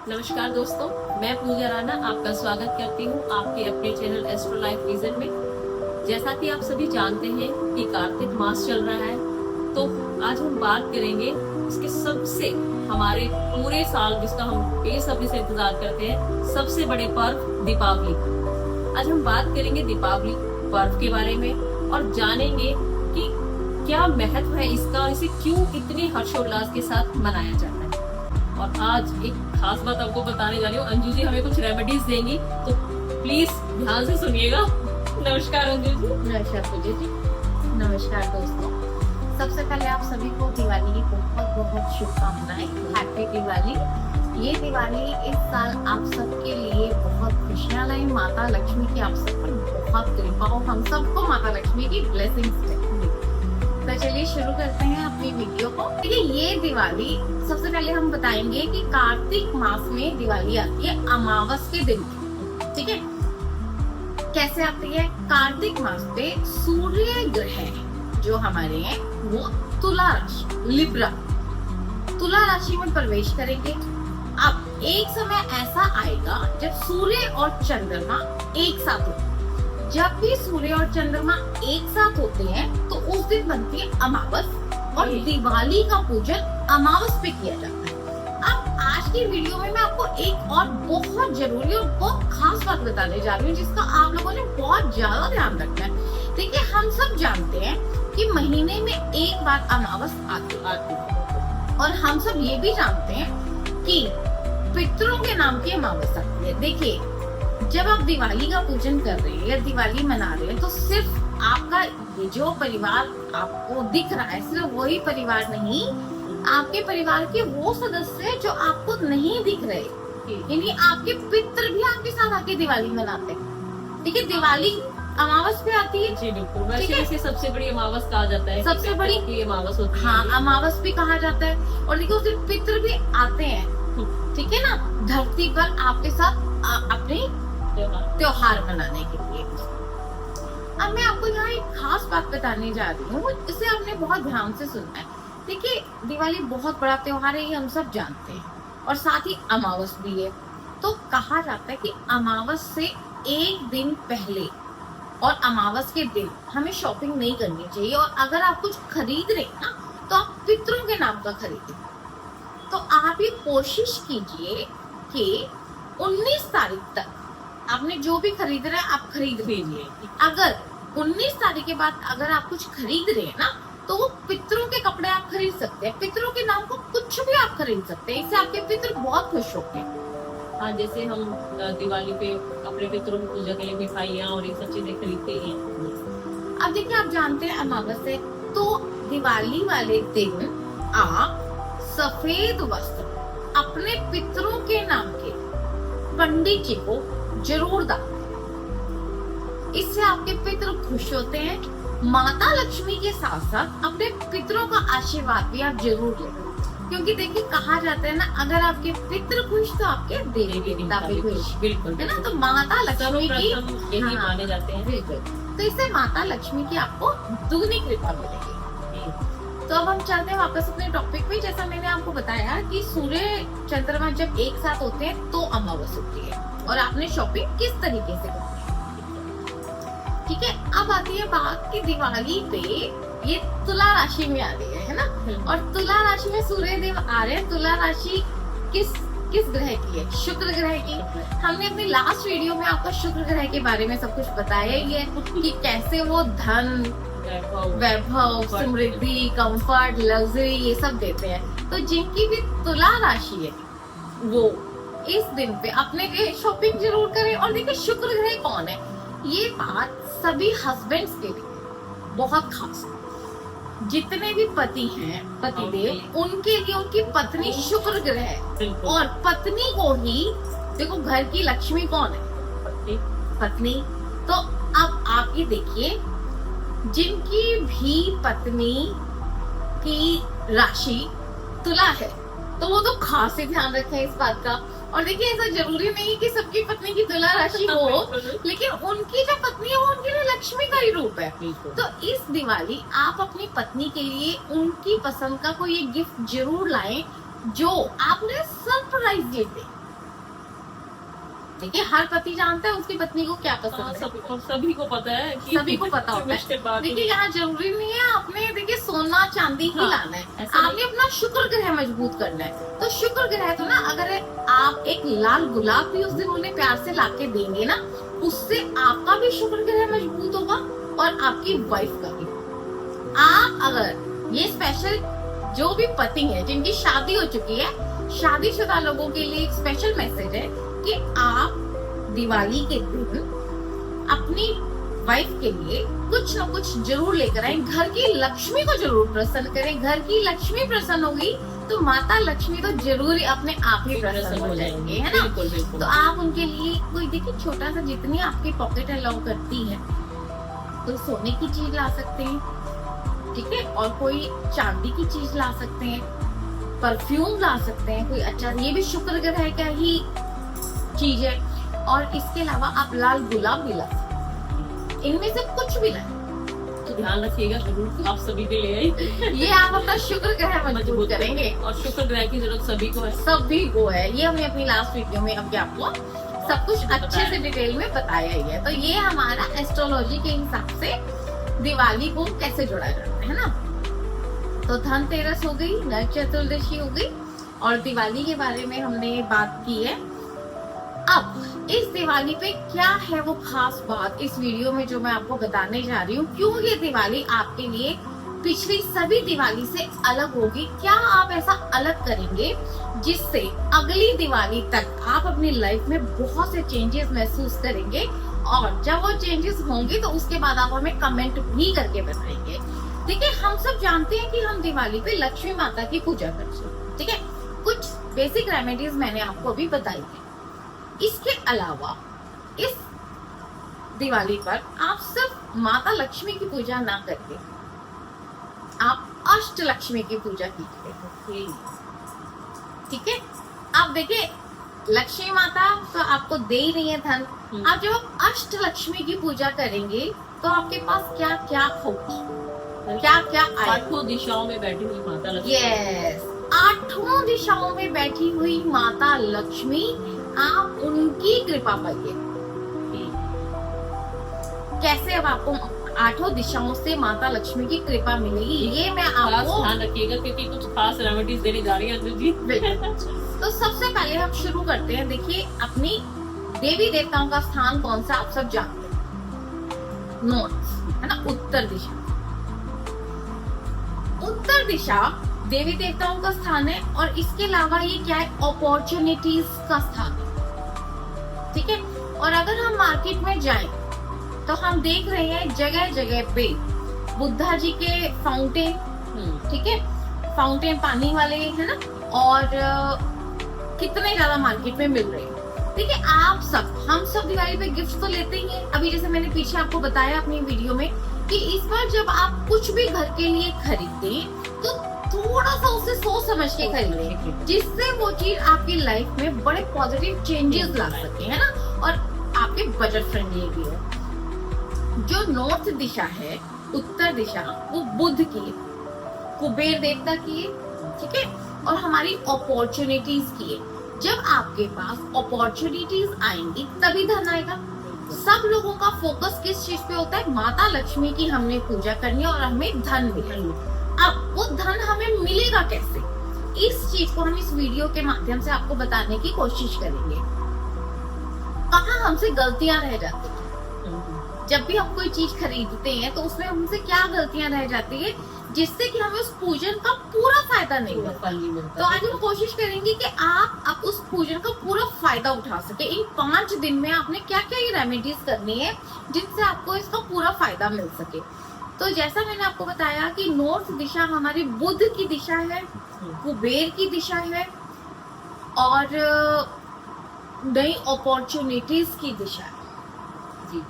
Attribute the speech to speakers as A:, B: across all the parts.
A: नमस्कार दोस्तों, मैं पूजा राणा आपका स्वागत करती हूँ आपके अपने चैनल एस्ट्रो लाइफ विजन में। जैसा कि आप सभी जानते हैं कि कार्तिक मास चल रहा है, तो आज हम बात करेंगे इसके सबसे हमारे पूरे साल जिसका हम बेसब्री से इंतजार करते हैं, सबसे बड़े पर्व दीपावली। आज हम बात करेंगे दीपावली पर्व के बारे में और जानेंगे कि क्या महत्व है इसका और इसे क्यों इतने हर्षोल्लास के साथ मनाया जाता है। और आज एक खास बात आपको बताने जा रही हूँ, अंजू जी हमें कुछ रेमेडीज देंगी, तो प्लीज ध्यान से सुनिएगा। नमस्कार अंजू जी।
B: नमस्कार पूजा जी। नमस्कार दोस्तों, सबसे पहले आप सभी को दिवाली की बहुत बहुत शुभकामनाएं। हैप्पी दिवाली। ये दिवाली इस साल आप सबके लिए बहुत खुशियां लाई। माता लक्ष्मी की आप सब पर बहुत कृपा हो, हम सबको माता लक्ष्मी की ब्लेसिंग्स दे। तो चलिए शुरू करते हैं अपनी वीडियो को। देखिए, ये दिवाली सबसे पहले हम बताएंगे कि कार्तिक मास में दिवाली आती है अमावस के दिन। ठीक है, कैसे आती है? कार्तिक मास पे सूर्य ग्रह जो हमारे हैं वो तुला राशि लिब्रा तुला राशि में प्रवेश करेंगे। अब एक समय ऐसा आएगा जब सूर्य और चंद्रमा एक साथ होते हैं। जब भी सूर्य और चंद्रमा एक साथ होते हैं तो उस दिन बनती है अमावस और दिवाली का पूजन अमावस पे किया जाता है। अब आज की वीडियो में मैं आपको एक और बहुत जरूरी और बहुत खास बात बताने जा रही हूँ, जिसका आप लोगों ने बहुत ज्यादा ध्यान रखना है। देखिए, हम सब जानते हैं कि महीने में एक बार अमावस आती है और हम सब ये भी जानते हैं कि पितरों के नाम की अमावस आती है। देखिए, जब आप दिवाली का पूजन कर रहे हैं या दिवाली मना रहे हैं तो सिर्फ आपका ये जो परिवार आपको दिख रहा है, सिर्फ वही परिवार नहीं, आपके परिवार के वो सदस्य जो आपको नहीं दिख रहे, यानी आपके पितर भी आपके साथ आके दिवाली मनाते हैं। ठीक है, दिवाली अमावस पे आती है।
A: जी बिल्कुल। वैसे इसे सबसे बड़ी अमावस कहा जाता है,
B: सबसे बड़ी
A: अमावस होती है।
B: हाँ, अमावस भी कहा जाता है। और देखिए, उस दिन पितर भी आते हैं, ठीक है ना, धरती पर आपके साथ अपने त्योहार मनाने के लिए। अब मैं आपको यहाँ एक खास बात बताने जा रही हूँ, इसे आपने बहुत ध्यान से सुनना है। देखिए, दिवाली बहुत बड़ा त्योहार है, ये हम सब जानते हैं, और साथ ही अमावस भी है। तो कहा जाता है कि अमावस से एक दिन पहले और अमावस के दिन हमें शॉपिंग नहीं करनी चाहिए, और अगर आप कुछ खरीद रहे हैं ना तो आप पितरों के नाम का खरीदें। तो आप ये कोशिश कीजिए कि 19 तारीख तक आपने जो भी खरीद रहे हैं आप खरीद लीजिए। अगर 19 तारीख के बाद अगर आप कुछ खरीद रहे हैं ना तो वो पितरों के कपड़े आप खरीद सकते हैं, पितरों के नाम को कुछ भी आप खरीद सकते हैं, इससे आपके पितर बहुत खुश होते हैं।
A: हाँ, जैसे हम दिवाली पे अपने पितरों की पूजा के लिए मिठाइयाँ और ये सब चीजें खरीदते हैं।
B: अब देखिए, आप जानते हैं अमावस है तो दिवाली वाले दिन आप सफेद वस्त्र अपने पितरों के नाम के पंडित जी को जरूर दान। इससे आपके पितर खुश होते हैं। माता लक्ष्मी के साथ साथ अपने पितरों का आशीर्वाद भी आप जरूर लें, क्योंकि देखिए कहा जाता है ना, अगर आपके पितर खुश तो आपके देवी देवता भी खुश।
A: बिल्कुल
B: है ना, तो माता लक्ष्मी की
A: यही माने जाते हैं।
B: बिल्कुल, तो इससे माता लक्ष्मी की आपको दुगनी कृपा मिलेगी। तो अब हम चलते हैं वापस अपने टॉपिक पे। जैसा मैंने आपको बताया कि सूर्य चंद्रमा जब एक साथ होते हैं तो अमावस होती है, और आपने शॉपिंग किस तरीके से करनी है। ठीक है, अब आती है बात कि दिवाली पे ये तुला राशि में आ रही है ना, और तुला राशि में सूर्य देव आ रहे हैं। तुला राशि किस ग्रह की है? शुक्र ग्रह की। हमने अपनी लास्ट वीडियो में आपको शुक्र ग्रह के बारे में सब कुछ बताया ये कि कैसे वो धन, वैभव, समृद्धि, कंफर्ट, लग्जरी ये सब देते हैं। तो जिनकी भी तुला राशि है वो इस दिन पे अपने लिए शॉपिंग जरूर करें। और देखिए, शुक्र ग्रह कौन है, ये बात सभी हस्बैंड्स के लिए बहुत खास है। जितने भी पति हैं, पति देव, उनके लिए उनकी पत्नी शुक्र ग्रह है। और पत्नी को ही देखो, घर की लक्ष्मी कौन है? पत्नी। तो अब आप ये देखिए, जिनकी भी पत्नी की राशि तुला है तो वो तो खास ही ध्यान रखें इस बात का। और देखिए, ऐसा जरूरी नहीं कि सबकी पत्नी की तुला राशि हो, लेकिन उनकी जो पत्नी है वो उनके लिए लक्ष्मी का ही रूप है। तो इस दिवाली आप अपनी पत्नी के लिए उनकी पसंद का कोई गिफ्ट जरूर लाएं जो आपने सरप्राइज देते। देखिए हर पति जानता है उसकी पत्नी को क्या पसंद है,
A: सभी को पता है कि
B: सभी को पता होता
A: उसके
B: है।
A: बाद
B: देखिए यहाँ जरूरी नहीं है आपने देखिए सोना चांदी ही
A: हाँ,
B: लाना है,
A: ऐसा नहीं।
B: आपने अपना शुक्र ग्रह मजबूत करना है। तो शुक्र ग्रह तो ना अगर आप एक लाल गुलाब भी उस दिन उन्हें प्यार से लाके देंगे ना, उससे आपका भी शुक्र ग्रह मजबूत होगा और आपकी वाइफ का भी। आप अगर ये स्पेशल जो भी पति है जिनकी शादी हो चुकी है, शादीशुदा लोगों के लिए एक स्पेशल मैसेज है कि आप दिवाली के दिन अपनी वाइफ के लिए कुछ न कुछ जरूर लेकर आए, घर की लक्ष्मी को जरूर प्रसन्न करें। घर की लक्ष्मी प्रसन्न होगी तो माता लक्ष्मी तो जरूर ही अपने आप ही प्रसन्न हो जाएंगे, है ना।
A: बिल्कुल बिल्कुल।
B: तो आप उनके लिए कोई देखिए छोटा सा, जितनी आपकी पॉकेट अलाउ करती है, कोई सोने की चीज ला सकते हैं, ठीक है, और कोई चांदी की चीज ला सकते हैं, परफ्यूम ला सकते हैं, कोई अच्छा, ये भी शुक्र ग्रह का ही चीज है। और इसके अलावा आप लाल गुलाब भी ला सकते हैं, इनमें से कुछ भी लाए।
A: तो ध्यान रखिएगा जरूर, आप सभी के लिए है।
B: ये आप अपना शुक्र ग्रह मजबूत करेंगे
A: और शुक्र ग्रह की जरूरत सभी को है।
B: सभी को है, ये हमने अपनी लास्ट वीडियो में अभी आपको सब कुछ अच्छे से डिटेल में बताया ही है। तो ये हमारा एस्ट्रोलॉजी के हिसाब से दिवाली को कैसे जोड़ा जाता है ना। तो धनतेरस हो गई, नरक चतुर्दशी हो गई और दिवाली के बारे में हमने बात की है। अब इस दिवाली पे क्या है वो खास बात इस वीडियो में जो मैं आपको बताने जा रही हूँ, क्यों ये दिवाली आपके लिए पिछली सभी दिवाली से अलग होगी, क्या आप ऐसा अलग करेंगे जिससे अगली दिवाली तक आप अपनी लाइफ में बहुत से चेंजेस महसूस करेंगे। और जब वो चेंजेस होंगे तो उसके बाद आप हमें कमेंट भी करके बताएंगे। देखिए हम सब जानते हैं कि हम दिवाली पे लक्ष्मी माता की पूजा करते हैं, ठीक है। कुछ बेसिक रेमेडीज मैंने आपको अभी बताई है। इसके अलावा इस दिवाली पर आप सिर्फ माता लक्ष्मी की पूजा ना करके आप अष्ट लक्ष्मी की पूजा कीजिए, ठीक है। आप देखिए लक्ष्मी माता तो आपको दे ही रही है धन, आप जब आप अष्ट लक्ष्मी की पूजा करेंगे तो आपके पास क्या क्या होगी, क्या क्या आएगा।
A: आठों दिशाओं में बैठी हुई माता लक्ष्मी।
B: यस, आठों दिशाओं में बैठी हुई माता लक्ष्मी, आप उनकी कृपा पाइए। कैसे अब आपको आठों दिशाओं से माता लक्ष्मी की कृपा मिलेगी, ये मैं
A: खास
B: आपको
A: ध्यान रखिएगा क्योंकि कुछ खास रेमेडीज देने जा रही है अंजू जी।
B: तो सबसे पहले हम शुरू करते हैं। देखिए अपनी देवी देवताओं का स्थान कौन सा आप सब जानते हैं, नॉर्थ है ना, उत्तर दिशा। उत्तर दिशा देवी देवताओं का स्थान है और इसके अलावा ये क्या है, अपॉर्चुनिटीज का स्थान है, ठीक है। और अगर हम मार्केट में जाएं तो हम देख रहे हैं जगह जगह पे बुद्धा जी के फाउंटेन, ठीक है, फाउंटेन पानी वाले है ना, और कितने ज्यादा मार्केट में मिल रहे हैं। देखिए आप सब, हम सब दिवाली पे गिफ्ट तो लेते ही हैं। अभी जैसे मैंने पीछे आपको बताया अपनी वीडियो में कि इस बार जब आप कुछ भी घर के लिए खरीदते तो थोड़ा सा उसे सोच समझ के खरीदें, जिससे वो चीज आपकी लाइफ में बड़े पॉजिटिव चेंजेस ला सके, है ना, और आपके बजट फ्रेंडली भी है। जो नॉर्थ दिशा है, उत्तर दिशा, वो बुध की है, कुबेर देवता की है, ठीक है, और हमारी अपॉर्चुनिटीज की है। जब आपके पास अपॉर्चुनिटीज आएंगी तभी धन आएगा। सब लोगों का फोकस किस चीज पे होता है, माता लक्ष्मी की हमने पूजा करनी है और हमें धन मिलेगा। अब वो धन हमें मिलेगा कैसे, इस चीज को हम इस वीडियो के माध्यम से आपको बताने की कोशिश करेंगे। कहाँ हमसे गलतियां रह जाती हैं, जब भी हम कोई चीज खरीदते हैं तो उसमें हमसे क्या गलतियां रह जाती है जिससे कि हमें उस पूजन का पूरा फायदा नहीं मिलता। तो आज हम कोशिश करेंगे कि आप उस पूजन का पूरा फायदा उठा सके। इन 5 दिन में आपने क्या क्या ये रेमेडीज करनी है जिनसे आपको इसका पूरा फायदा मिल सके। तो जैसा मैंने आपको बताया कि नॉर्थ दिशा हमारी बुध की दिशा है, कुबेर की दिशा है और नई अपॉर्चुनिटीज की दिशा है जी।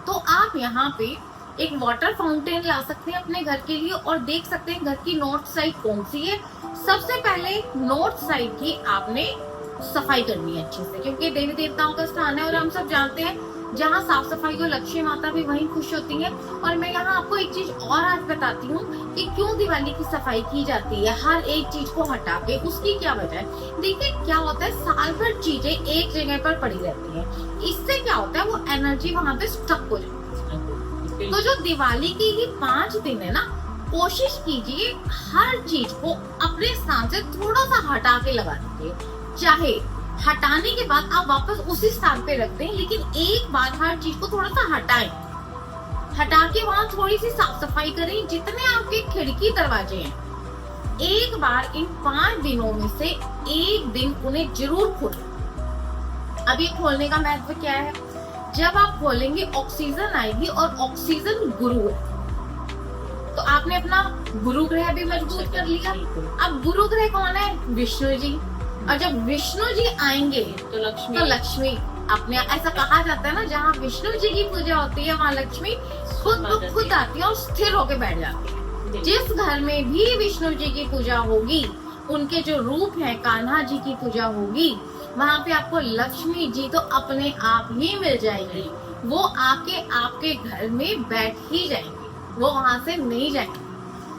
B: तो आप यहाँ पे एक वाटर फाउंटेन ला सकते हैं अपने घर के लिए और देख सकते हैं घर की नॉर्थ साइड कौन सी है। सबसे पहले नॉर्थ साइड की आपने सफाई करनी है अच्छे से, क्योंकि देवी देवताओं का स्थान है और हम सब जानते हैं जहाँ साफ सफाई को लक्ष्मी माता भी वहीं खुश होती है। और मैं यहाँ आपको एक चीज और आज बताती हूँ कि क्यों दिवाली की सफाई की जाती है, हर एक चीज को हटा के, उसकी क्या वजह है। देखिए क्या होता है, साल भर चीजें एक जगह पर पड़ी रहती है, इससे क्या होता है वो एनर्जी वहां पे स्टक हो जाती है। तो जो दिवाली की ही 5 दिन है ना, कोशिश कीजिए हर चीज को अपने स्थान से थोड़ा सा हटा के लगा दीजिए। चाहे हटाने के बाद आप वापस उसी स्थान पे रख दें, लेकिन एक बार हर चीज को थोड़ा सा हटाएं, हटा के वहां थोड़ी सी साफ सफाई करें। जितने आपके खिड़की दरवाजे हैं, एक बार इन 5 दिनों में से एक दिन उन्हें जरूर खोलें। अभी खोलने का महत्व क्या है, जब आप खोलेंगे ऑक्सीजन आएगी, और ऑक्सीजन गुरु है, तो आपने अपना गुरु ग्रह भी मजबूत कर लिया। अब गुरु ग्रह कौन है, विष्णु जी, और जब विष्णु जी आएंगे
A: तो
B: लक्ष्मी अपने, ऐसा कहा जाता है ना, जहाँ विष्णु जी की पूजा होती है वहाँ लक्ष्मी खुद आती है और स्थिर होके बैठ जाती है। जिस घर में भी विष्णु जी की पूजा होगी, उनके जो रूप है कान्हा जी की पूजा होगी, वहाँ पे आपको लक्ष्मी जी तो अपने आप ही मिल जाएगी। वो आके आपके घर में बैठ ही जाएंगी, वो वहां से नहीं जाएंगे।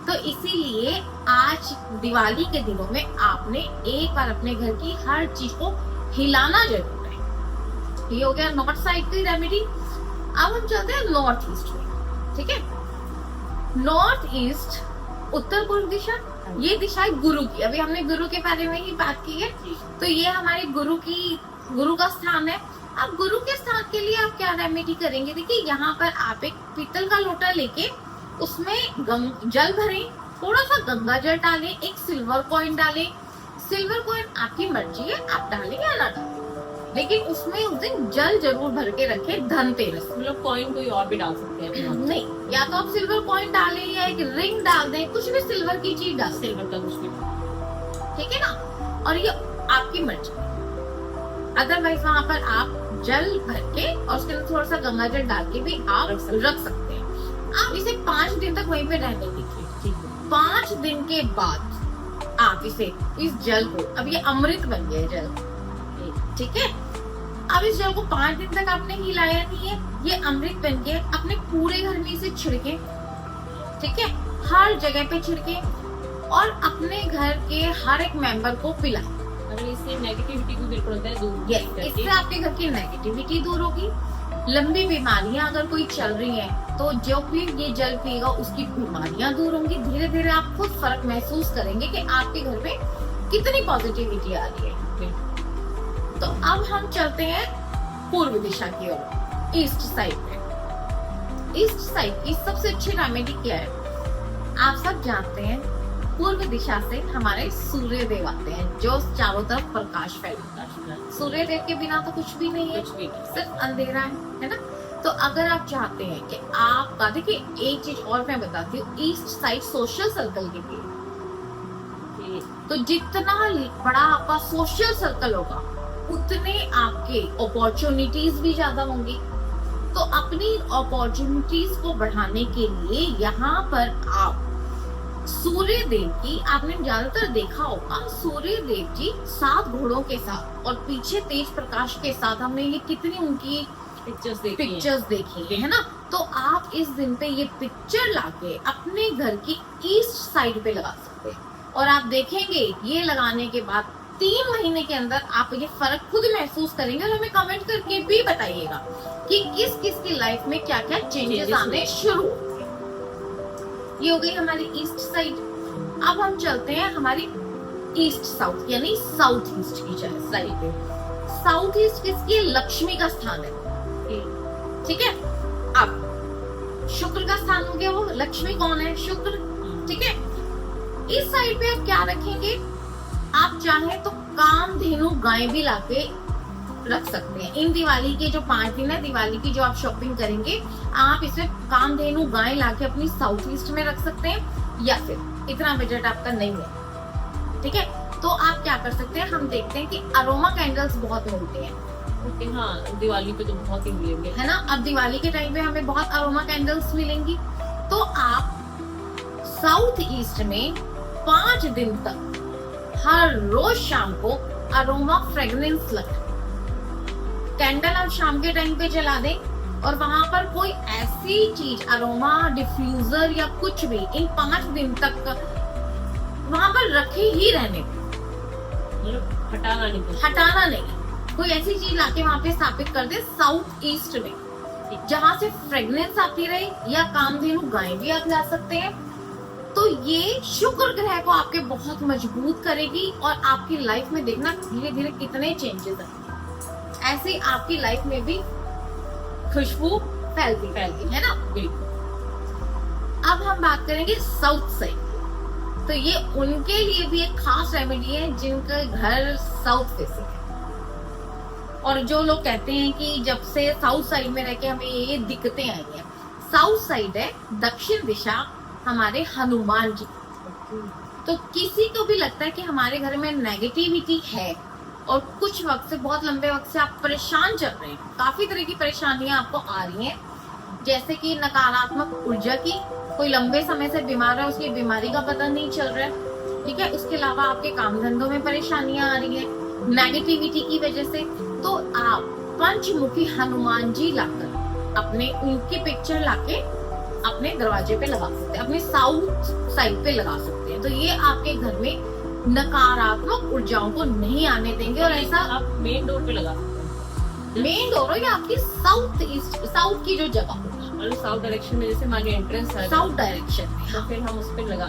B: तो इसीलिए आज दिवाली के दिनों में आपने एक बार अपने घर की हर चीज को हिलाना जरूर है। ये हो गया नॉर्थ साइड की रेमेडी। अब हम चलते हैं नॉर्थ ईस्ट में, ठीक है। नॉर्थ ईस्ट, उत्तर पूर्व दिशा, ये दिशा है गुरु की। अभी हमने गुरु के बारे में ही बात की है, तो ये हमारे गुरु का स्थान है। अब गुरु के स्थान के लिए आप क्या रेमेडी करेंगे, देखिए यहाँ पर आप एक पीतल का लोटा लेके उसमें जल भरें, थोड़ा सा गंगा जल डालें, एक सिल्वर कॉइन डालें। सिल्वर कॉइन आपकी मर्जी है, आप डालें या ना डालें, लेकिन उसमें उस दिन जल जरूर भर के रखें। धनतेरस,
A: मतलब कॉइन कोई और भी डाल सकते हैं
B: नहीं, या तो आप सिल्वर कॉइन डालें या एक रिंग डाल दें, कुछ भी सिल्वर की चीज डाल,
A: सिल्वर का कुछ भी,
B: ठीक है ना। और ये आपकी मर्जी। अदरवाइज वहाँ पर आप जल भर के और उसके अंदर थोड़ा सा गंगा जल डाल के भी आप रख सकते हैं। आप इसे 5 दिन तक वहीं पे रहने दीजिए। 5 दिन के बाद आप इस जल को, अब ये अमृत बन गया जल, ठीक है। अब इस जल को 5 दिन तक आपने हिलाया नहीं है, ये अमृत बन गया। अपने पूरे घर में इसे छिड़के, ठीक है, हर जगह पे छिड़के और अपने घर के हर एक मेंबर को पिलाए।
A: अगर इससे नेगेटिविटी भी बिल्कुल होता है दूर,
B: इससे आपके घर की नेगेटिविटी दूर होगी। लंबी बीमारियां अगर कोई चल रही है, तो जो भी ये जल पिएगा उसकी बीमारियां दूर होंगी। धीरे धीरे आप खुद फर्क महसूस करेंगे कि आपके घर में कितनी पॉजिटिविटी आ रही है। तो अब हम चलते हैं पूर्व दिशा की ओर, ईस्ट साइड में। ईस्ट साइड की सबसे अच्छी रेमेडी क्या है, आप सब जानते हैं, पूर्व दिशा से हमारे सूर्य देव आते हैं, जो चारों तरफ प्रकाश फैलाता है। सूर्य देव के बिना तो कुछ भी नहीं है, सिर्फ अंधेरा है ना। तो अगर आप चाहते हैं कि आपका, देखिए एक चीज और मैं बताती हूँ, ईस्ट साइड सोशल सर्कल के लिए, तो जितना बड़ा आपका सोशल सर्कल होगा, उतने आपके अपॉर्चुनिटीज भी ज्यादा होंगी। तो अपनी अपॉर्चुनिटीज को बढ़ाने के लिए यहाँ पर आप सूर्य देव की, आपने ज्यादातर देखा होगा, सूर्य देव जी 7 घोड़ों के साथ और पीछे तेज प्रकाश के साथ, हमने ये कितनी उनकी पिक्चर्स देखी है ना। तो आप इस दिन पे ये पिक्चर लाके अपने घर की ईस्ट साइड पे लगा सकते हैं, और आप देखेंगे ये लगाने के बाद 3 महीने के अंदर आप ये फर्क खुद महसूस करेंगे। और हमें कमेंट करके भी बताइएगा कि किस किस की लाइफ में क्या क्या चेंजेस आने शुरू। ये हो गई हमारी ईस्ट साइड। अब हम चलते हैं हमारी ईस्ट साउथ, यानी साउथ ईस्ट की साइड पे। साउथ ईस्ट किसकी, लक्ष्मी का स्थान है, ठीक है। अब शुक्र का स्थान हो गया, वो लक्ष्मी कौन है, शुक्र, ठीक है। इस साइड पे आप क्या रखेंगे, आप चाहे तो कामधेनु गाय भी लाके रख सकते हैं। इन दिवाली के जो 5 दिन है, दिवाली की जो आप शॉपिंग करेंगे, आप इसमें कामधेनु गाय लाके अपनी साउथ ईस्ट में रख सकते हैं, या फिर इतना बजट आपका नहीं है, ठीक है, तो आप क्या कर सकते हैं, हम देखते हैं कि अरोमा कैंडल्स बहुत मिलते हैं।
A: हाँ, दिवाली पे तो बहुत ही मिलेंगे,
B: है ना। अब दिवाली के टाइम पे हमें बहुत अरोमा कैंडल्स मिलेंगी। तो आप साउथ ईस्ट में 5 दिन तक हर रोज शाम को अरोमा फ्रेग्रेंस लगे। कैंडल आप शाम के टाइम पे जला दें और वहां पर कोई ऐसी चीज अरोमा डिफ्यूजर या कुछ भी इन 5 दिन तक वहां पर रखे ही रहने,
A: मतलब
B: हटाना नहीं। कोई ऐसी चीज लाके वहां पे स्थापित कर दे साउथ ईस्ट में, जहां से फ्रेग्रेंस आती रहे, या कामधेनु गाय भी आप ला सकते हैं। तो ये शुक्र ग्रह को आपके बहुत मजबूत करेगी और आपकी लाइफ में देखना धीरे धीरे कितने चेंजेस आएंगे। ऐसे आपकी लाइफ में भी खुशबू फैलती है ना। अब हम बात करेंगे साउथ साइड। तो ये उनके लिए भी एक खास रेमेडी है जिनका घर साउथ फेसिंग है। और जो लोग कहते हैं कि जब से साउथ साइड में रह के हमें ये दिक्कतें आई हैं, साउथ साइड है दक्षिण दिशा हमारे हनुमान जी। तो किसी को भी लगता है कि हमारे घर में नेगेटिविटी है और कुछ वक्त से, बहुत लंबे वक्त से आप परेशान चल रहे हैं, काफी तरह की परेशानियां आपको आ रही हैं, जैसे कि नकारात्मक ऊर्जा की, कोई लंबे समय से बीमार है उसकी बीमारी का पता नहीं चल रहा है, ठीक है। उसके अलावा आपके काम धंधों में परेशानियां आ रही है नेगेटिविटी की वजह से, तो आप पंचमुखी हनुमान जी लाकर अपने उनकी पिक्चर लाके अपने दरवाजे पे लगा सकते हैं, अपने साउथ साइड पे लगा सकते हैं। तो ये आपके घर में नकारात्मक ऊर्जाओं को नहीं आने देंगे। और ऐसा
A: आप मेन डोर पे लगा सकते हैं,
B: मेन डोर हो या आपकी साउथ ईस्ट, साउथ की जो जगह होगी,
A: मतलब साउथ डायरेक्शन में, जैसे मान एंट्रेंस है
B: साउथ डायरेक्शन में,
A: तो फिर हम उस पे लगा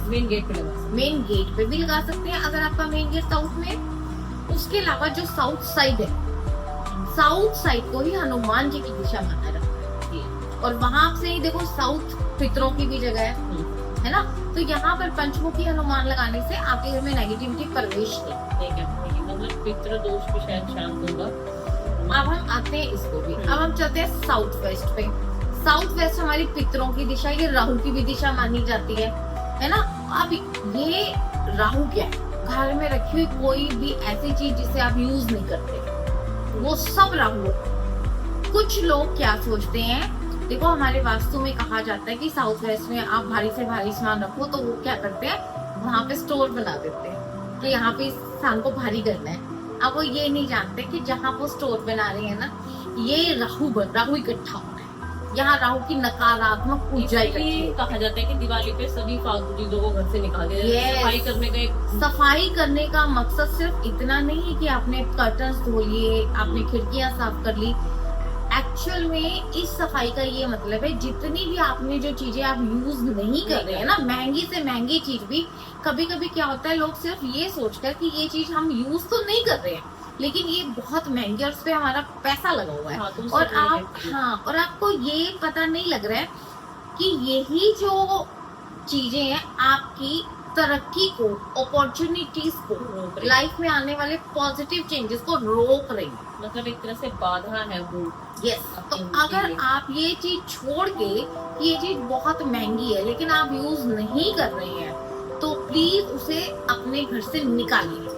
A: मेन गेट पे लगा सकते हैं।
B: मेन गेट पे भी लगा सकते हैं अगर आपका मेन गेट साउथ में। उसके अलावा जो साउथ साइड है, साउथ साइड को ही हनुमान जी की दिशा माना जाता है। और वहां से ही देखो साउथ पितरों की भी जगह है ना। तो यहाँ पर पंचमुखी हनुमान लगाने से आपके घर में नेगेटिविटी प्रवेश नहीं,
A: मतलब पितृ दोष भी शायद शांत होगा।
B: अब हम आते हैं इसको भी, अब हम चलते हैं साउथ वेस्ट पे। साउथ वेस्ट हमारी पितरों की दिशा, ये राहु की भी दिशा मानी जाती है ना। अब ये राहु क्या है, घर में रखी हुई कोई भी ऐसी चीज जिसे आप यूज नहीं करते, वो सब राहु। कुछ लोग क्या सोचते हैं, देखो हमारे वास्तु में कहा जाता है कि साउथ वेस्ट में आप भारी से भारी सामान रखो, तो वो क्या करते हैं, वहां पे स्टोर बना देते हैं कि यहाँ पे सामान को भारी करना है। अब वो ये नहीं जानते कि जहाँ वो स्टोर बना रहे हैं ना, ये राहु इकट्ठा हो रहा है, यहाँ राहु की नकारात्मक ऊर्जा
A: कहा जाता है कि दिवाली पे सभी फालतू चीजों को घर से निकाल दिया।
B: Yes.
A: सफाई करने का
B: सफाई करने का मकसद सिर्फ इतना नहीं है कि आपने कर्टन्स धो लिए, आपने खिड़कियां साफ कर ली। एक्चुअल में इस सफाई का ये मतलब है, जितनी भी आपने जो चीजें आप यूज नहीं कर रहे हैं ना, महंगी से महंगी चीज भी, कभी कभी क्या होता है, लोग सिर्फ ये सोचकर कि ये चीज हम यूज तो नहीं कर रहे हैं, लेकिन ये बहुत महंगी और उस पर हमारा पैसा लगा हुआ है। और आपको ये पता नहीं लग रहा है कि यही जो चीजें हैं आपकी तरक्की को, अपॉर्चुनिटीज को, लाइफ में आने वाले पॉजिटिव चेंजेस को रोक रही है,
A: मतलब एक तरह से बाधा है वो।
B: यस। तो अगर आप ये चीज छोड़ के, ये चीज बहुत महंगी है लेकिन आप यूज नहीं कर रहे हैं, तो प्लीज उसे अपने घर से निकालिए।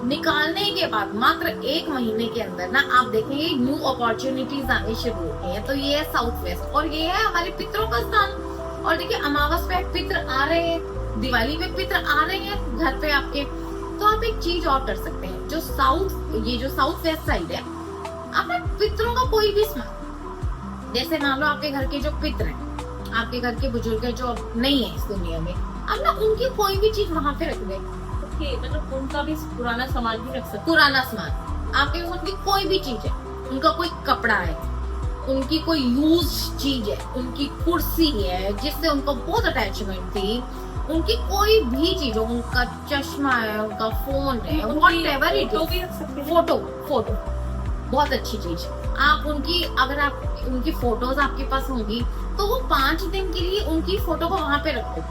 B: निकालने के बाद मात्र 1 महीने के अंदर ना आप देखेंगे न्यू अपॉर्चुनिटीज आनी शुरू होती है। तो ये है साउथ वेस्ट और ये है हमारे पितरों का स्थान। और देखिए अमावस पे पितर आ रहे हैं, दिवाली पे पितर आ रहे हैं घर पे आपके, तो आप एक चीज और कर सकते हैं, जो साउथ वेस्ट साइड है, आप पितरों का कोई भी सामान, जैसे मान लो आपके घर के जो पितर हैं, आपके घर के बुजुर्ग जो अब नहीं है इस दुनिया में, अब ना उनकी कोई भी चीज वहां पे रख दे,
A: मतलब उनका भी पुराना सामान भी रख सकते,
B: पुराना सामान आपके, उनकी कोई भी चीज है, उनका कोई कपड़ा है, उनकी कोई यूज चीज है, उनकी कुर्सी है जिससे उनको बहुत अटैचमेंट थी, उनकी कोई भी चीज हो, उनका चश्मा है, उनका फोन है, व्हाटएवर इट इज, फोटो बहुत अच्छी चीज। आप उनकी, अगर आप उनकी फोटोज आपके पास होंगी तो वो 5 दिन के लिए उनकी फोटो को वहां पे रखो,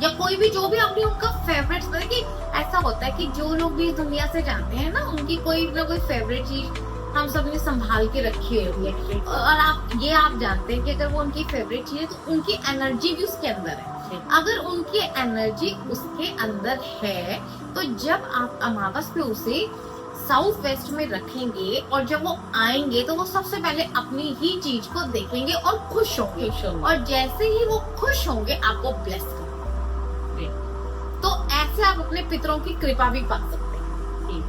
B: या कोई भी जो भी आपने उनका फेवरेट, कि ऐसा होता है कि जो लोग भी इस दुनिया से जाते हैं ना, उनकी कोई ना कोई फेवरेट चीज हम सब ने संभाल के रखी हुई है। और आप जानते हैं कि अगर वो उनकी फेवरेट चीज है तो उनकी एनर्जी भी उसके अंदर है। अगर उनकी एनर्जी उसके अंदर है तो जब आप अमावस पे उसे साउथ वेस्ट में रखेंगे और जब वो आएंगे तो वो सबसे पहले अपनी ही चीज को देखेंगे और खुश होंगे, और जैसे ही वो खुश होंगे आपको ब्लेस करेंगे। तो ऐसे आप अपने पितरों की कृपा भी पा सकते हैं।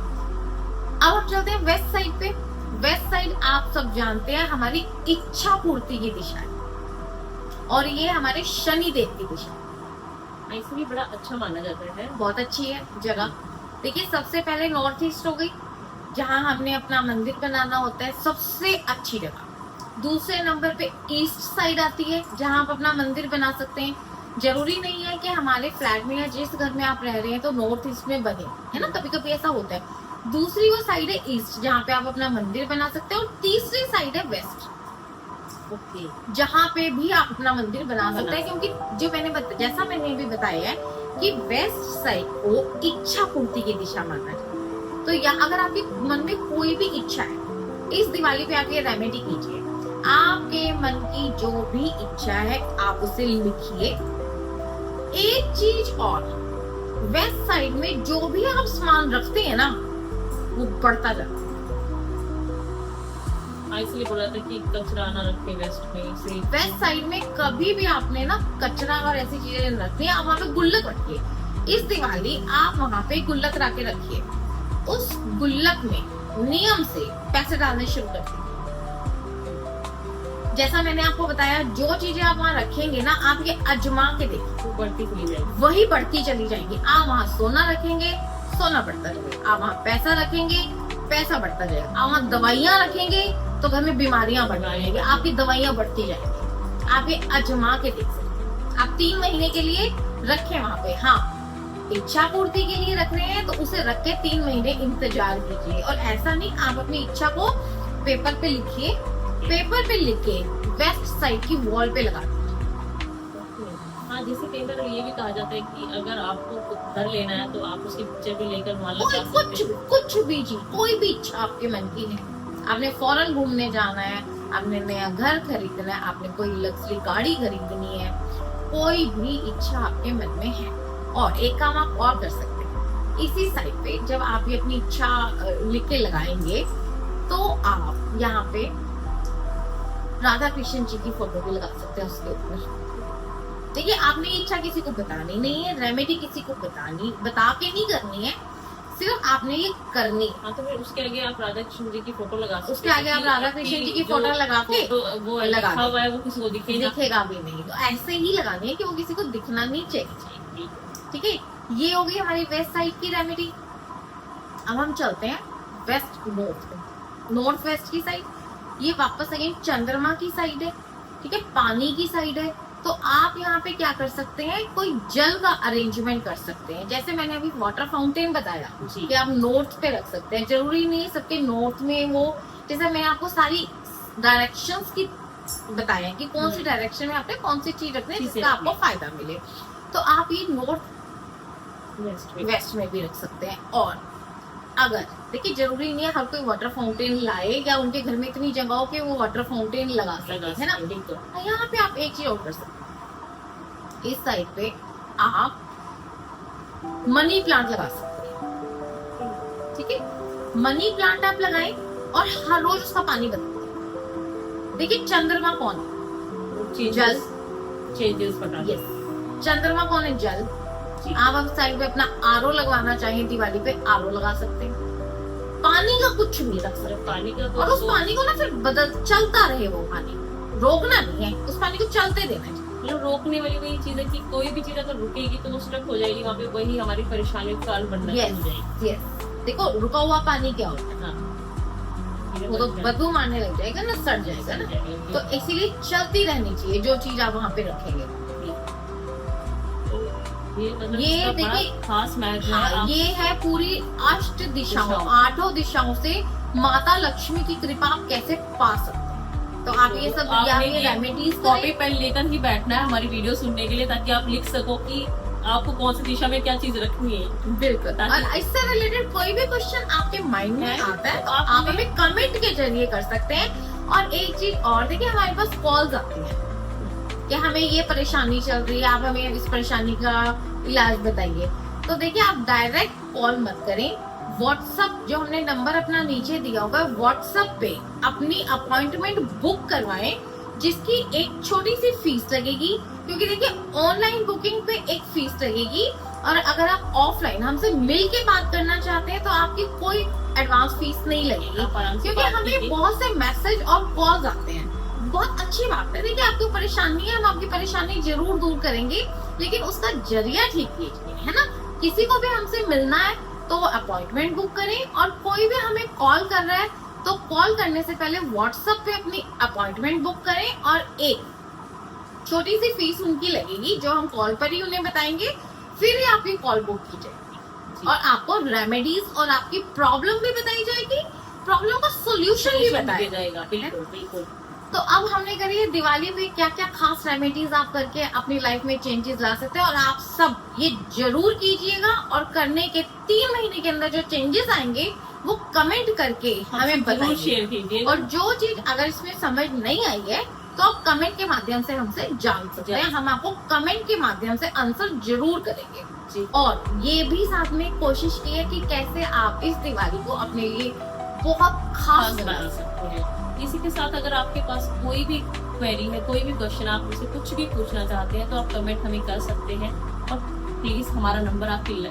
B: अब हम चलते हैं वेस्ट साइड पे। वेस्ट साइड आप सब जानते हैं हमारी इच्छा पूर्ति की दिशा है और ये हमारे शनि देव की दिशा है।
A: इसलिए बड़ा अच्छा माना जाता है।
B: बहुत अच्छी है जगह। देखिए सबसे पहले नॉर्थ ईस्ट हो गई, जहां हमने अपना मंदिर बनाना होता है, सबसे अच्छी जगह। दूसरे नंबर पे ईस्ट साइड आती है, जहां आप अपना मंदिर बना सकते हैं। जरूरी नहीं है कि हमारे फ्लैट में या जिस घर में आप रह रहे हैं तो नॉर्थ ईस्ट में बने, है ना, कभी कभी ऐसा होता है। दूसरी वो साइड है ईस्ट, जहाँ पे आप अपना मंदिर बना सकते हैं। और तीसरी साइड है वेस्ट,
A: ओके,
B: जहाँ पे भी आप अपना मंदिर बना सकते हैं। क्योंकि जो जैसा मैंने भी बताया है कि वेस्ट साइड को इच्छा पूर्ति की दिशा माना जाए। तो यहाँ अगर आपके मन में कोई भी इच्छा है, इस दिवाली पे आप ये रेमेडी कीजिए। आपके मन की जो भी इच्छा है आप उसे लिखिए। एक चीज और, वेस्ट साइड में जो भी आप सामान रखते हैं ना वो बढ़ता जाता है।
A: इसलिए बोला था कि कचरा ना रखे वेस्ट में। इसलिए
B: वेस्ट साइड में कभी भी आपने ना कचरा और ऐसी चीजें रखनी है, आप वहाँ पे गुल्लक रखिए। इस दिवाली आप वहाँ पे गुल्लक रख के रखिए। उस गुल्लक में नियम से पैसे डालने शुरू कर दीजिए। जैसा मैंने आपको बताया, जो चीजें आप वहाँ रखेंगे ना, आप ये अजमा के देखिए,
A: वो बढ़ती चली जाएगी।
B: वही बढ़ती चली जाएंगी। आप वहाँ सोना रखेंगे, सोना बढ़ता जाएगा। आप वहाँ पैसा रखेंगे, पैसा बढ़ता जाएगा। आप वहाँ दवाइयाँ रखेंगे तो घर में बीमारियां बढ़ जाएंगी, आपकी दवाइयां बढ़ती जाएंगी। आप ये अजमा के देख सकते हैं। आप 3 महीने के लिए रखें वहाँ पे। हाँ, इच्छा पूर्ति के लिए रख रहे हैं तो उसे रख के 3 महीने इंतजार कीजिए। और ऐसा नहीं, आप अपनी इच्छा को पेपर पे लिखिए, पेपर पे लिख के वेस्ट साइड की वॉल पे लगा दीजिए।
A: हाँ, जैसे कई बार ये भी कहा जाता है कि अगर आपको घर लेना है तो आप उसकी पिक्चर भी लेकर वहाँ लगा सकते हैं।
B: कुछ भी चीज, कोई भी इच्छा आपके मन की है, आपने फॉरेन घूमने जाना है, आपने नया घर खरीदना है, आपने कोई लग्जरी गाड़ी खरीदनी है, कोई भी इच्छा आपके मन में है। और एक काम आप और कर सकते हैं, इसी साइड पे जब आप ये अपनी इच्छा लिख के लगाएंगे तो आप यहाँ पे राधा कृष्ण जी की फोटो भी लगा सकते हैं उसके ऊपर। देखिए, आपने ये इच्छा किसी को बतानी नहीं है, रेमेडी किसी को बता के नहीं करनी है, सिर्फ आपने ये करनी है।
A: हाँ, तो फिर उसके आगे आप राधा कृष्ण जी की फोटो लगा सकते हैं।
B: उसके आगे आप राधा कृष्ण जी की फोटो लगा के
A: वो
B: लगा
A: लिखा हुआ है वो किसी को
B: दिखेगा भी नहीं। तो ऐसे ही लगानी है कि वो किसी को दिखना नहीं चाहिए। ठीक है, ये हो गई हमारी वेस्ट साइड की रेमेडी। अब हम चलते हैं वेस्ट नॉर्थ वेस्ट की साइड। ये वापस अगेन चंद्रमा की साइड है, ठीक है, पानी की साइड है। तो आप यहाँ पे क्या कर सकते हैं, कोई जल का अरेंजमेंट कर सकते हैं। जैसे मैंने अभी वाटर फाउंटेन बताया कि आप नॉर्थ पे रख सकते हैं। जरूरी नहीं सबके नॉर्थ में वो, जैसे मैंने आपको सारी डायरेक्शंस की बताया कि कौन सी डायरेक्शन में आपने कौन सी चीज रखनी है जिसका आपको फायदा मिले। तो आप ये नॉर्थ वेस्ट में भी रख सकते हैं। और अगर देखिए, जरूरी नहीं है हर कोई वाटर फाउंटेन लाए या उनके घर में इतनी जगह हो कि वो वाटर फाउंटेन लगा सके, है ना। यहाँ पे आप एक चीज और कर सकते हैं, इस साइड पे आप मनी प्लांट लगा सकते हैं। ठीक है, मनी प्लांट आप लगाएं और हर रोज उसका पानी बदलें। देखिए, चंद्रमा कौन है? जल। यस, चंद्रमा कौन है? जल। आप साइड पे अपना आरओ लगवाना चाहें दिवाली पे, आरओ लगा सकते हैं। पानी का कुछ भी रख सकते हैं,
A: पानी का।
B: और उस पानी को ना फिर चलता रहे, वो पानी रोकना नहीं है, उस पानी को चलते देना है।
A: मतलब रोकने वाली वही चीज है कि कोई भी चीज अगर रुकेगी तो वो स्टक हो जाएगी वहाँ पे, वही हमारी परेशानी का कारण बनना शुरू हो जाएगी।
B: यस, देखो रुका हुआ पानी क्या होता है,
A: हाँ,
B: वो तो बदबू मारने लग जाएगा ना, सड़ जाएगा ना। तो इसीलिए चलती रहनी चाहिए जो चीज आप वहाँ पे रखेंगे। ये देखिए
A: खास मैच है।
B: हाँ, ये है पूरी अष्ट दिशाओं, 8 दिशाओं से माता लक्ष्मी की कृपा आप कैसे पा सकते हैं। तो आप ये सब रेमेडीज
A: कॉपी पेन लेकर ही बैठना है हमारी वीडियो सुनने के लिए, ताकि आप लिख सको कि आपको कौन सी दिशा में क्या चीज रखनी है।
B: बिल्कुल। और इससे रिलेटेड कोई भी क्वेश्चन आपके माइंड में आता है तो आप हमें कमेंट के जरिए कर सकते हैं। और एक चीज और, देखिए हमारे पास कॉल्स आती है कि हमें ये परेशानी चल रही है, आप हमें इस परेशानी का इलाज बताइए। तो देखिए, आप डायरेक्ट कॉल मत करें, व्हाट्सएप जो हमने नंबर अपना नीचे दिया होगा, व्हाट्सएप पे अपनी अपॉइंटमेंट बुक करवाएं, जिसकी एक छोटी सी फीस लगेगी। क्योंकि देखिए, ऑनलाइन बुकिंग पे एक फीस लगेगी और अगर आप ऑफलाइन हमसे मिल के बात करना चाहते हैं तो आपकी कोई एडवांस फीस नहीं लगेगी,
A: आप आराम से
B: क्योंकि
A: बात
B: हमें
A: कीजिए।
B: बहुत से मैसेज और कॉल्स आते हैं। बहुत अच्छी बात है, देखिए आपकी परेशानी है, हम आपकी परेशानी जरूर दूर करेंगे, लेकिन उसका जरिया ठीक कीजिए, है ना। किसी को भी हमसे मिलना है तो अपॉइंटमेंट बुक करें, और कोई भी हमें कॉल कर रहा है तो कॉल करने से पहले व्हाट्सएप पे अपनी अपॉइंटमेंट बुक करें, और एक छोटी सी फीस उनकी लगेगी जो हम कॉल पर ही उन्हें बताएंगे, फिर ही आपकी कॉल बुक की जाएगी और आपको रेमेडीज और आपकी प्रॉब्लम भी बताई जाएगी, प्रॉब्लम का सोल्यूशन भी बताया
A: दिया जाएगा। बिल्कुल बिल्कुल।
B: तो अब हमने करी है दिवाली पे क्या क्या खास रेमेडीज आप करके अपनी लाइफ में चेंजेस ला सकते हैं, और आप सब ये जरूर कीजिएगा, और करने के 3 महीने के अंदर जो चेंजेस आएंगे वो कमेंट करके हमें
A: जरूर
B: बताइए।
A: शेयर कीजिए।
B: और जो चीज अगर इसमें समझ नहीं आई है तो आप कमेंट के माध्यम से हमसे जान सकते हैं, हम आपको कमेंट के माध्यम से आंसर जरूर करेंगे।
A: जी।
B: और ये भी साथ में कोशिश की है कि कैसे आप इस दिवाली को अपने लिए बहुत खास
A: बना
B: बना सकते
A: सकते हैं। इसी के साथ अगर आपके पास कोई भी क्वेरी है, कोई भी क्वेश्चन, आप मुझसे कुछ भी पूछना चाहते हैं तो आप कमेंट हमें कर सकते हैं। और प्लीज हमारा नंबर आपकी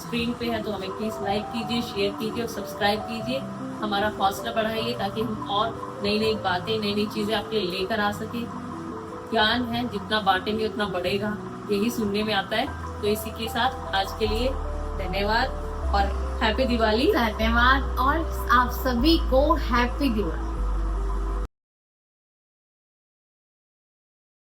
A: स्क्रीन पे है, तो हमें प्लीज लाइक कीजिए, शेयर कीजिए और सब्सक्राइब कीजिए। हमारा हौसला बढ़ाइए ताकि हम और नई नई बातें, नई नई चीजें आपके लिए लेकर आ सके। ज्ञान है, जितना बांटेंगे उतना बढ़ेगा, यही सुनने में आता है। तो इसी के साथ आज के लिए धन्यवाद और हैप्पी दिवाली।
B: धन्यवाद, और आप सभी को हैप्पी दिवाली।